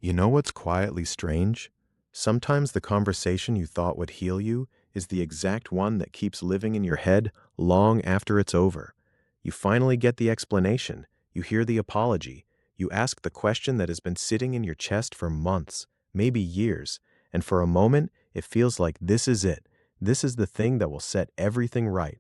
You know what's quietly strange? Sometimes the conversation you thought would heal you is the exact one that keeps living in your head long after it's over. You finally get the explanation, you hear the apology, you ask the question that has been sitting in your chest for months, maybe years, and for a moment it feels like this is it. This is the thing that will set everything right.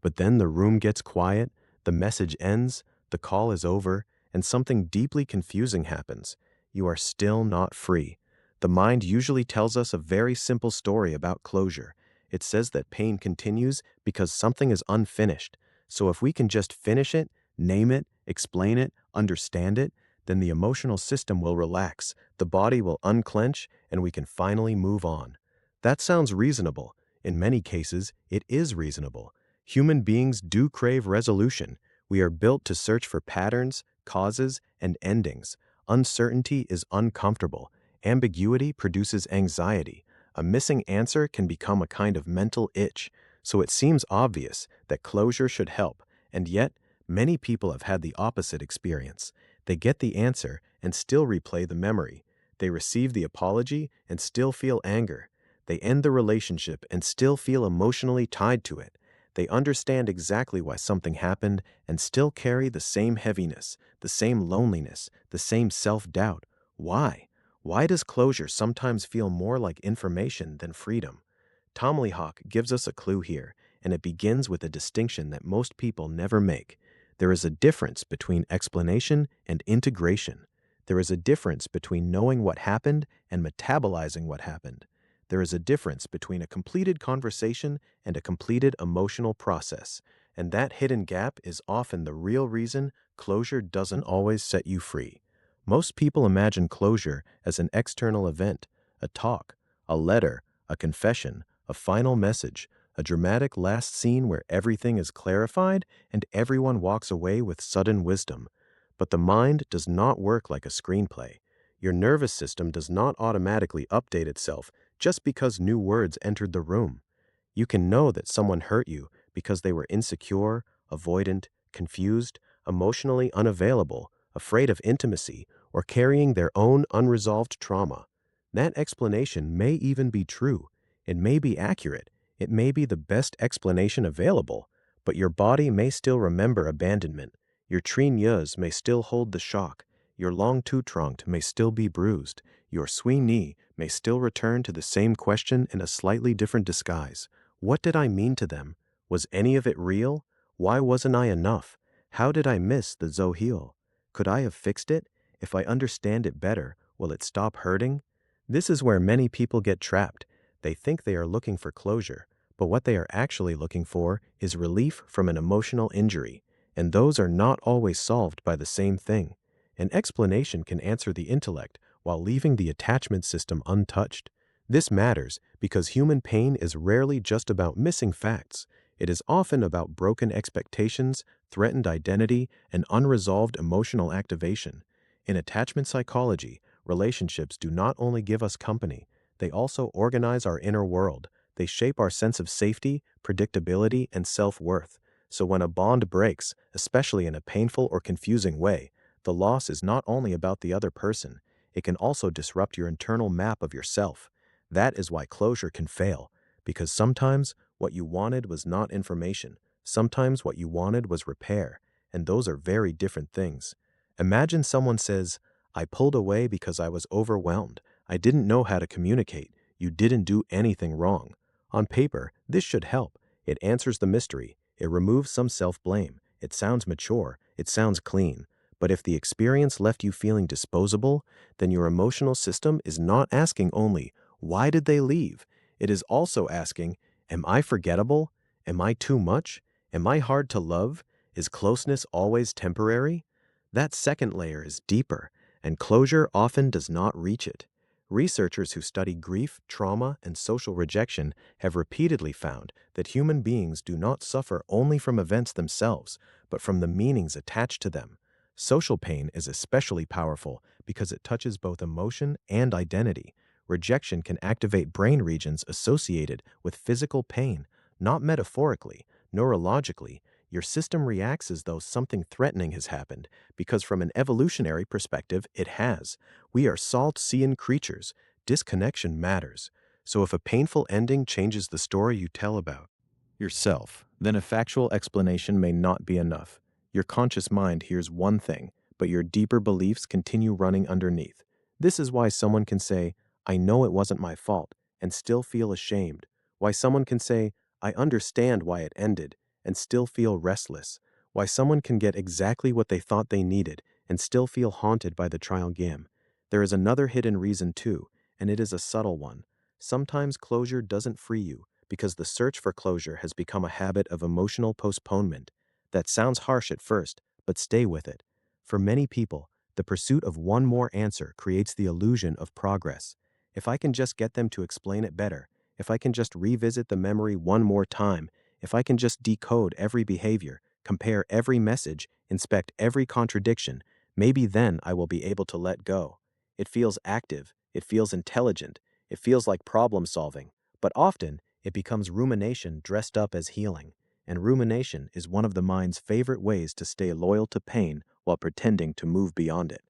But then the room gets quiet, the message ends, the call is over, and something deeply confusing happens. You are still not free. The mind usually tells us a very simple story about closure. It says that pain continues because something is unfinished. So if we can just finish it, name it, explain it, understand it, then the emotional system will relax, the body will unclench, and we can finally move on. That sounds reasonable. In many cases, it is reasonable. Human beings do crave resolution. We are built to search for patterns, causes, and endings. Uncertainty is uncomfortable. Ambiguity produces anxiety. A missing answer can become a kind of mental itch. So it seems obvious that closure should help, and yet many people have had the opposite experience. They get the answer and still replay the memory. They receive the apology and still feel anger. They end the relationship and still feel emotionally tied to it. They understand exactly why something happened and still carry the same heaviness, the same loneliness, the same self-doubt. Why? Why does closure sometimes feel more like information than freedom? Tom Lehock gives us a clue here, and it begins with a distinction that most people never make. There is a difference between explanation and integration. There is a difference between knowing what happened and metabolizing what happened. There is a difference between a completed conversation and a completed emotional process, and that hidden gap is often the real reason closure doesn't always set you free. Most people imagine closure as an external event, a talk, a letter, a confession, a final message, a dramatic last scene where everything is clarified and everyone walks away with sudden wisdom. But the mind does not work like a screenplay. Your nervous system does not automatically update itself just because new words entered the room. You can know that someone hurt you because they were insecure, avoidant, confused, emotionally unavailable, afraid of intimacy, or carrying their own unresolved trauma. That explanation may even be true. It may be accurate. It may be the best explanation available, but your body may still remember abandonment. Your trineus may still hold the shock. Your long tronc may still be bruised. Your sui knee may still return to the same question in a slightly different disguise. What did I mean to them? Was any of it real? Why wasn't I enough? How did I miss the Zohil? Could I have fixed it? If I understand it better, will it stop hurting? This is where many people get trapped. They think they are looking for closure, but what they are actually looking for is relief from an emotional injury, and those are not always solved by the same thing. An explanation can answer the intellect while leaving the attachment system untouched. This matters because human pain is rarely just about missing facts. It is often about broken expectations, threatened identity, and unresolved emotional activation. In attachment psychology, relationships do not only give us company, they also organize our inner world. They shape our sense of safety, predictability, and self-worth. So when a bond breaks, especially in a painful or confusing way, the loss is not only about the other person, it can also disrupt your internal map of yourself. That is why closure can fail, because sometimes what you wanted was not information. Sometimes what you wanted was repair, and those are very different things. Imagine someone says, I pulled away because I was overwhelmed. I didn't know how to communicate. You didn't do anything wrong. On paper, this should help. It answers the mystery. It removes some self-blame. It sounds mature. It sounds clean. But if the experience left you feeling disposable, then your emotional system is not asking only, why did they leave? It is also asking, am I forgettable? Am I too much? Am I hard to love? Is closeness always temporary? That second layer is deeper, and closure often does not reach it. Researchers who study grief, trauma, and social rejection have repeatedly found that human beings do not suffer only from events themselves, but from the meanings attached to them. Social pain is especially powerful because it touches both emotion and identity. Rejection can activate brain regions associated with physical pain, not metaphorically, neurologically. Your system reacts as though something threatening has happened, because from an evolutionary perspective, it has. We are salt-seeing creatures. Disconnection matters. So if a painful ending changes the story you tell about yourself, then a factual explanation may not be enough. Your conscious mind hears one thing, but your deeper beliefs continue running underneath. This is why someone can say, I know it wasn't my fault, and still feel ashamed. Why someone can say, I understand why it ended, and still feel restless. Why someone can get exactly what they thought they needed, and still feel haunted by the trial game. There is another hidden reason too, and it is a subtle one. Sometimes closure doesn't free you, because the search for closure has become a habit of emotional postponement. That sounds harsh at first, but stay with it. For many people, the pursuit of one more answer creates the illusion of progress. If I can just get them to explain it better, if I can just revisit the memory one more time, if I can just decode every behavior, compare every message, inspect every contradiction, maybe then I will be able to let go. It feels active, it feels intelligent, it feels like problem solving, but often it becomes rumination dressed up as healing. And rumination is one of the mind's favorite ways to stay loyal to pain while pretending to move beyond it.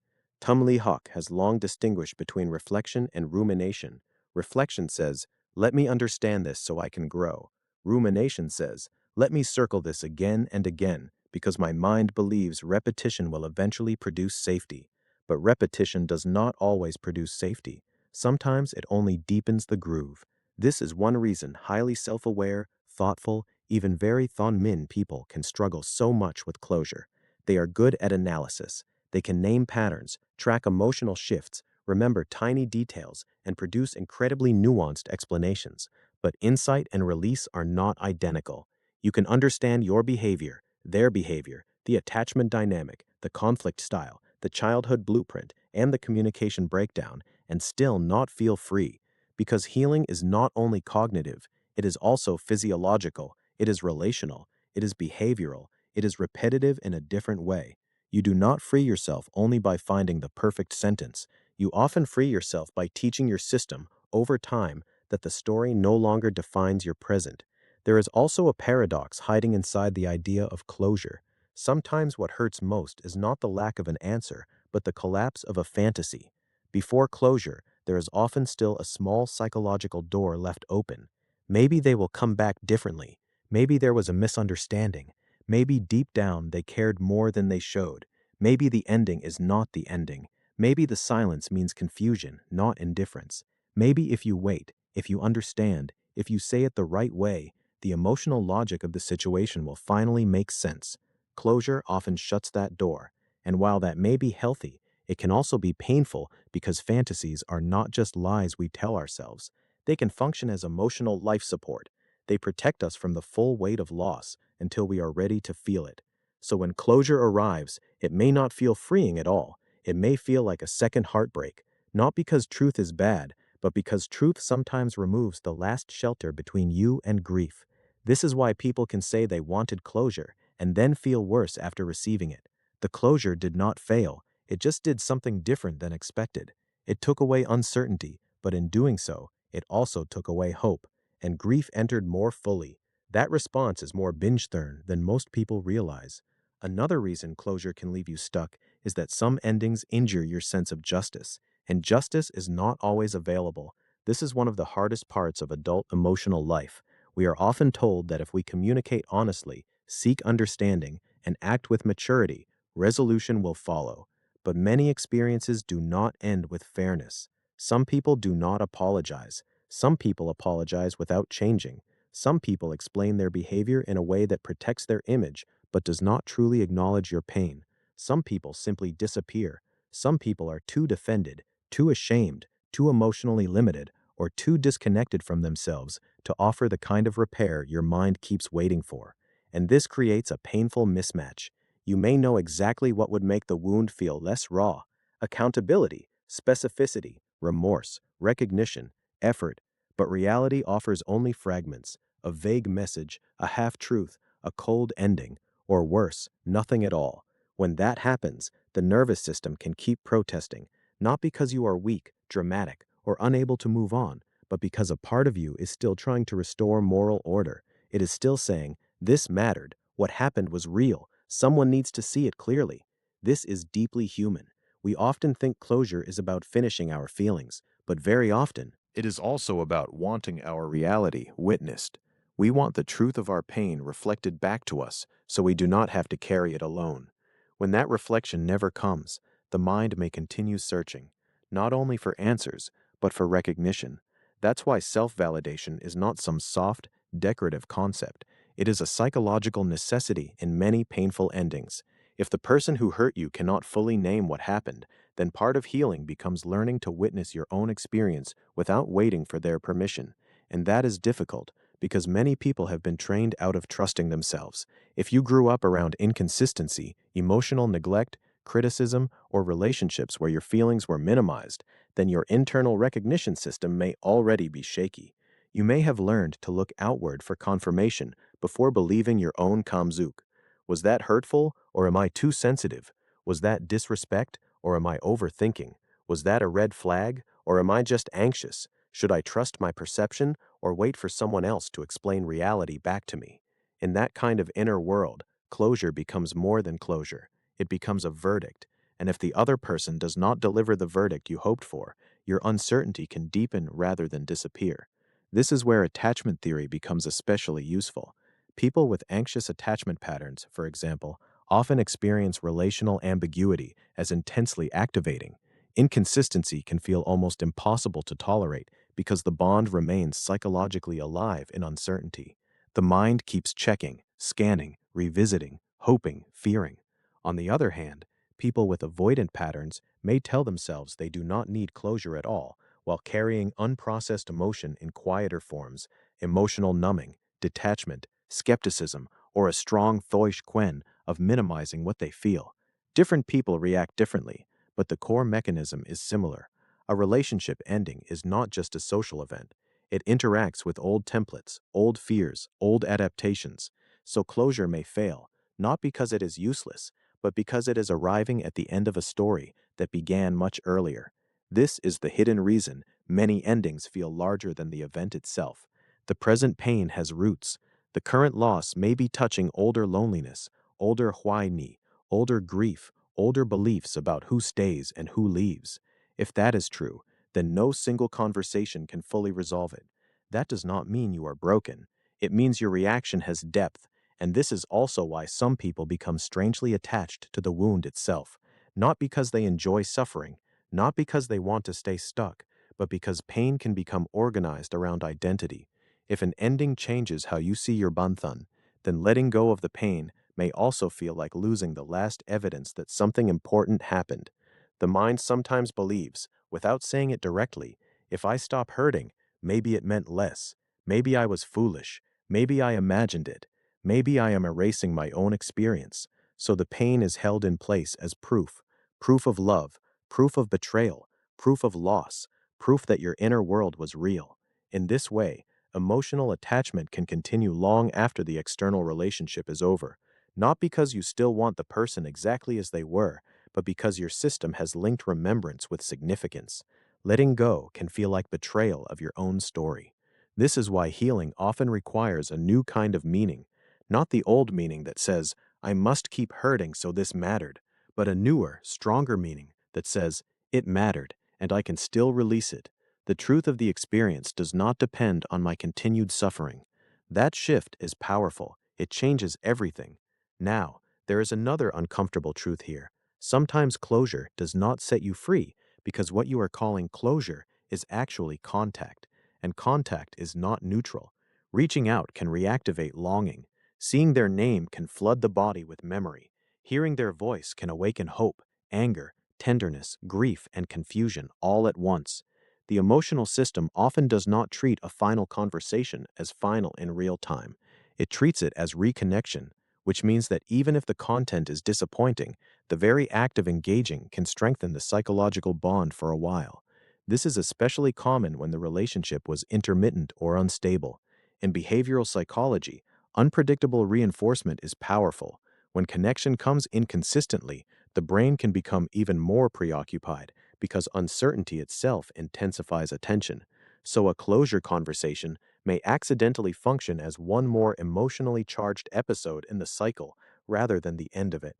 Tum Lee Hock has long distinguished between reflection and rumination. Reflection says, let me understand this so I can grow. Rumination says, let me circle this again and again because my mind believes repetition will eventually produce safety. But repetition does not always produce safety. Sometimes it only deepens the groove. This is one reason highly self-aware, thoughtful, even very Thon Min people can struggle so much with closure. They are good at analysis. They can name patterns, track emotional shifts, remember tiny details, and produce incredibly nuanced explanations. But insight and release are not identical. You can understand your behavior, their behavior, the attachment dynamic, the conflict style, the childhood blueprint, and the communication breakdown, and still not feel free. Because healing is not only cognitive, it is also physiological, it is relational, it is behavioral, it is repetitive in a different way. You do not free yourself only by finding the perfect sentence. You often free yourself by teaching your system, over time, that the story no longer defines your present. There is also a paradox hiding inside the idea of closure. Sometimes what hurts most is not the lack of an answer, but the collapse of a fantasy. Before closure, there is often still a small psychological door left open. Maybe they will come back differently. Maybe there was a misunderstanding. Maybe deep down they cared more than they showed. Maybe the ending is not the ending. Maybe the silence means confusion, not indifference. Maybe if you wait, if you understand, if you say it the right way, the emotional logic of the situation will finally make sense. Closure often shuts that door, and while that may be healthy, it can also be painful because fantasies are not just lies we tell ourselves. They can function as emotional life support. They protect us from the full weight of loss until we are ready to feel it. So when closure arrives, it may not feel freeing at all. It may feel like a second heartbreak, not because truth is bad, but because truth sometimes removes the last shelter between you and grief. This is why people can say they wanted closure and then feel worse after receiving it. The closure did not fail, it just did something different than expected. It took away uncertainty, but in doing so, it also took away hope, and grief entered more fully. That response is more binge-thern than most people realize. Another reason closure can leave you stuck is that some endings injure your sense of justice, and justice is not always available. This is one of the hardest parts of adult emotional life. We are often told that if we communicate honestly, seek understanding, and act with maturity, resolution will follow. But many experiences do not end with fairness. Some people do not apologize. Some people apologize without changing. Some people explain their behavior in a way that protects their image but does not truly acknowledge your pain. Some people simply disappear. Some people are too defended, too ashamed, too emotionally limited, or too disconnected from themselves to offer the kind of repair your mind keeps waiting for. And this creates a painful mismatch. You may know exactly what would make the wound feel less raw: accountability, specificity, remorse, recognition, effort, but reality offers only fragments, a vague message, a half-truth, a cold ending, or worse, nothing at all. When that happens, the nervous system can keep protesting, not because you are weak, dramatic, or unable to move on, but because a part of you is still trying to restore moral order. It is still saying, this mattered. What happened was real. Someone needs to see it clearly. This is deeply human. We often think closure is about finishing our feelings, but very often, it is also about wanting our reality witnessed. We want the truth of our pain reflected back to us so we do not have to carry it alone. When that reflection never comes, the mind may continue searching, not only for answers, but for recognition. That's why self-validation is not some soft, decorative concept. It is a psychological necessity in many painful endings. If the person who hurt you cannot fully name what happened, then part of healing becomes learning to witness your own experience without waiting for their permission. And that is difficult because many people have been trained out of trusting themselves. If you grew up around inconsistency, emotional neglect, criticism, or relationships where your feelings were minimized, then your internal recognition system may already be shaky. You may have learned to look outward for confirmation before believing your own kamzuk. Was that hurtful, or am I too sensitive? Was that disrespect, or am I overthinking? Was that a red flag, or am I just anxious? Should I trust my perception, or wait for someone else to explain reality back to me? In that kind of inner world, closure becomes more than closure. It becomes a verdict, and if the other person does not deliver the verdict you hoped for, your uncertainty can deepen rather than disappear. This is where attachment theory becomes especially useful. People with anxious attachment patterns, for example, often experience relational ambiguity as intensely activating. Inconsistency can feel almost impossible to tolerate because the bond remains psychologically alive in uncertainty. The mind keeps checking, scanning, revisiting, hoping, fearing. On the other hand, people with avoidant patterns may tell themselves they do not need closure at all, while carrying unprocessed emotion in quieter forms, emotional numbing, detachment, skepticism, or a strong thoish quen of minimizing what they feel. Different people react differently, but the core mechanism is similar. A relationship ending is not just a social event. It interacts with old templates, old fears, old adaptations. So closure may fail, not because it is useless, but because it is arriving at the end of a story that began much earlier. This is the hidden reason many endings feel larger than the event itself. The present pain has roots. The current loss may be touching older loneliness, older huaini, older grief, older beliefs about who stays and who leaves. If that is true, then no single conversation can fully resolve it. That does not mean you are broken. It means your reaction has depth, and this is also why some people become strangely attached to the wound itself, not because they enjoy suffering, not because they want to stay stuck, but because pain can become organized around identity. If an ending changes how you see your banthan, then letting go of the pain may also feel like losing the last evidence that something important happened. The mind sometimes believes, without saying it directly, if I stop hurting, maybe it meant less. Maybe I was foolish. Maybe I imagined it. Maybe I am erasing my own experience. So the pain is held in place as proof. Proof of love, proof of betrayal, proof of loss, proof that your inner world was real. In this way, emotional attachment can continue long after the external relationship is over, not because you still want the person exactly as they were, but because your system has linked remembrance with significance. Letting go can feel like betrayal of your own story. This is why healing often requires a new kind of meaning, not the old meaning that says, I must keep hurting so this mattered, but a newer, stronger meaning that says, it mattered, and I can still release it. The truth of the experience does not depend on my continued suffering. That shift is powerful. It changes everything. Now, there is another uncomfortable truth here. Sometimes closure does not set you free because what you are calling closure is actually contact, and contact is not neutral. Reaching out can reactivate longing. Seeing their name can flood the body with memory. Hearing their voice can awaken hope, anger, tenderness, grief, and confusion all at once. The emotional system often does not treat a final conversation as final in real time. It treats it as reconnection, which means that even if the content is disappointing, the very act of engaging can strengthen the psychological bond for a while. This is especially common when the relationship was intermittent or unstable. In behavioral psychology, unpredictable reinforcement is powerful. When connection comes inconsistently, the brain can become even more preoccupied because uncertainty itself intensifies attention. So a closure conversation may accidentally function as one more emotionally charged episode in the cycle rather than the end of it.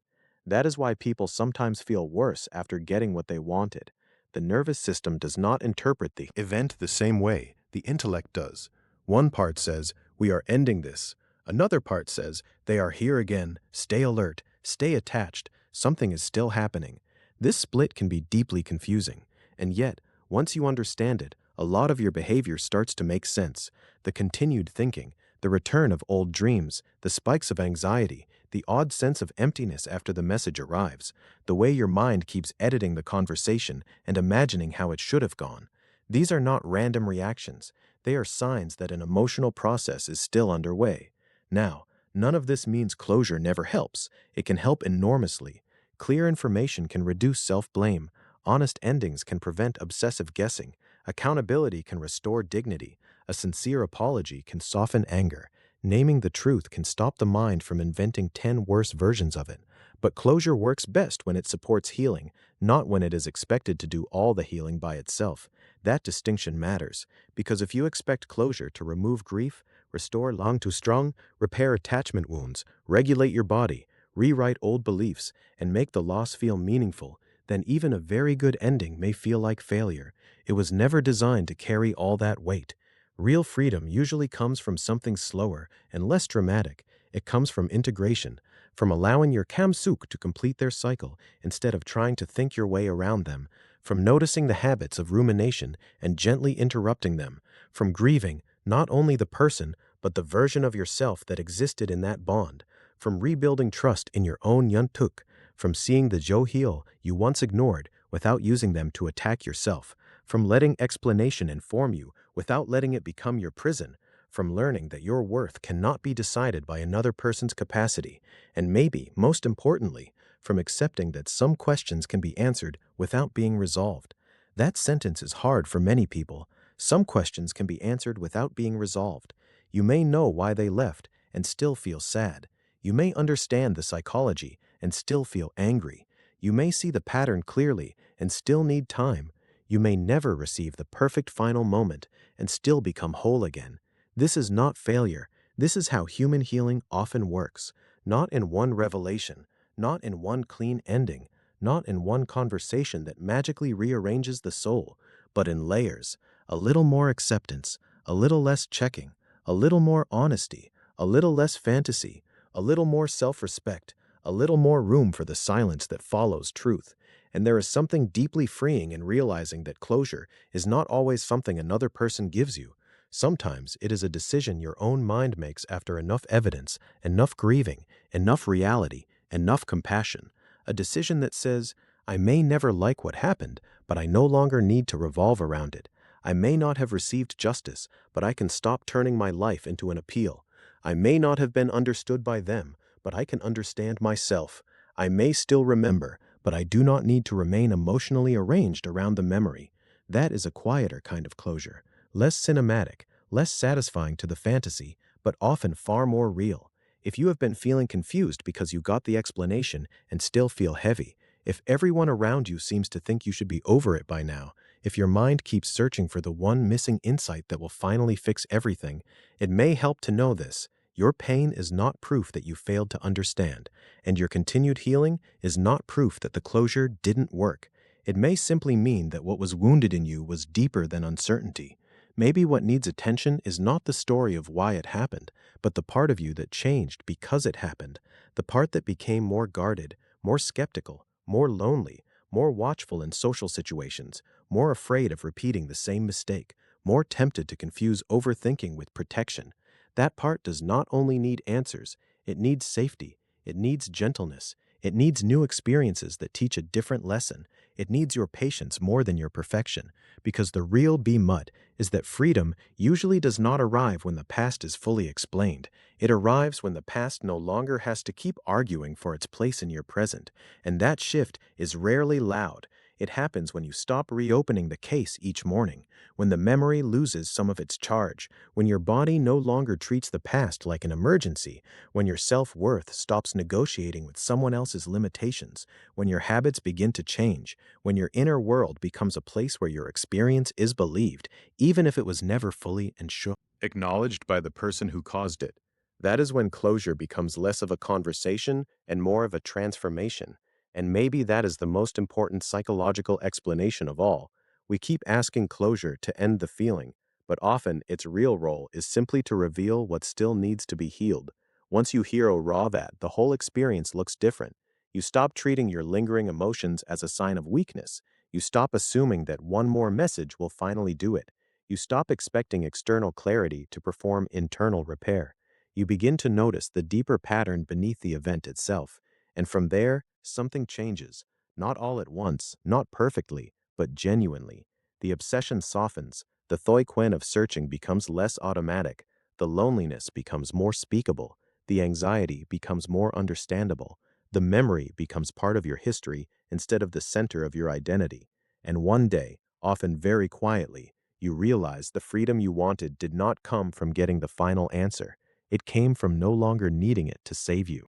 That is why people sometimes feel worse after getting what they wanted. The nervous system does not interpret the event the same way the intellect does. One part says, "We are ending this." Another part says, "They are here again. Stay alert. Stay attached. Something is still happening." This split can be deeply confusing. And yet, once you understand it, a lot of your behavior starts to make sense. The continued thinking, the return of old dreams, the spikes of anxiety, the odd sense of emptiness after the message arrives, the way your mind keeps editing the conversation and imagining how it should have gone. These are not random reactions. They are signs that an emotional process is still underway. Now, none of this means closure never helps. It can help enormously. Clear information can reduce self-blame. Honest endings can prevent obsessive guessing. Accountability can restore dignity. A sincere apology can soften anger. Naming the truth can stop the mind from inventing 10 worse versions of it. But closure works best when it supports healing, not when it is expected to do all the healing by itself. That distinction matters, because if you expect closure to remove grief, restore long to strong, repair attachment wounds, regulate your body, rewrite old beliefs, and make the loss feel meaningful, then even a very good ending may feel like failure. It was never designed to carry all that weight. Real freedom usually comes from something slower and less dramatic. It comes from integration, from allowing your kamsuk to complete their cycle instead of trying to think your way around them, from noticing the habits of rumination and gently interrupting them, from grieving not only the person but the version of yourself that existed in that bond, from rebuilding trust in your own yuntuk, from seeing the johil you once ignored without using them to attack yourself, from letting explanation inform you without letting it become your prison, from learning that your worth cannot be decided by another person's capacity, and maybe, most importantly, from accepting that some questions can be answered without being resolved. That sentence is hard for many people. Some questions can be answered without being resolved. You may know why they left and still feel sad. You may understand the psychology and still feel angry. You may see the pattern clearly and still need time. You may never receive the perfect final moment and still become whole again. This is not failure. This is how human healing often works. Not in one revelation, not in one clean ending, not in one conversation that magically rearranges the soul, but in layers. A little more acceptance, a little less checking, a little more honesty, a little less fantasy, a little more self-respect, a little more room for the silence that follows truth. And there is something deeply freeing in realizing that closure is not always something another person gives you. Sometimes it is a decision your own mind makes after enough evidence, enough grieving, enough reality, enough compassion. A decision that says, I may never like what happened, but I no longer need to revolve around it. I may not have received justice, but I can stop turning my life into an appeal. I may not have been understood by them, but I can understand myself. I may still remember, but I do not need to remain emotionally arranged around the memory. That is a quieter kind of closure, less cinematic, less satisfying to the fantasy, but often far more real. If you have been feeling confused because you got the explanation and still feel heavy, if everyone around you seems to think you should be over it by now, if your mind keeps searching for the one missing insight that will finally fix everything, it may help to know this. Your pain is not proof that you failed to understand, and your continued healing is not proof that the closure didn't work. It may simply mean that what was wounded in you was deeper than uncertainty. Maybe what needs attention is not the story of why it happened, but the part of you that changed because it happened, the part that became more guarded, more skeptical, more lonely, more watchful in social situations, more afraid of repeating the same mistake, more tempted to confuse overthinking with protection. That part does not only need answers, it needs safety, it needs gentleness, it needs new experiences that teach a different lesson. It needs your patience more than your perfection, because the real mud is that freedom usually does not arrive when the past is fully explained. It arrives when the past no longer has to keep arguing for its place in your present, and that shift is rarely loud. It happens when you stop reopening the case each morning, when the memory loses some of its charge, when your body no longer treats the past like an emergency, when your self-worth stops negotiating with someone else's limitations, when your habits begin to change, when your inner world becomes a place where your experience is believed, even if it was never fully and acknowledged by the person who caused it. That is when closure becomes less of a conversation and more of a transformation. And maybe that is the most important psychological explanation of all. We keep asking closure to end the feeling, but often its real role is simply to reveal what still needs to be healed. Once you hear "oh raw that," the whole experience looks different. You stop treating your lingering emotions as a sign of weakness. You stop assuming that one more message will finally do it. You stop expecting external clarity to perform internal repair. You begin to notice the deeper pattern beneath the event itself. And from there, something changes. Not all at once, not perfectly, but genuinely. The obsession softens. The Thoiquen of searching becomes less automatic. The loneliness becomes more speakable. The anxiety becomes more understandable. The memory becomes part of your history instead of the center of your identity. And one day, often very quietly, you realize the freedom you wanted did not come from getting the final answer. It came from no longer needing it to save you.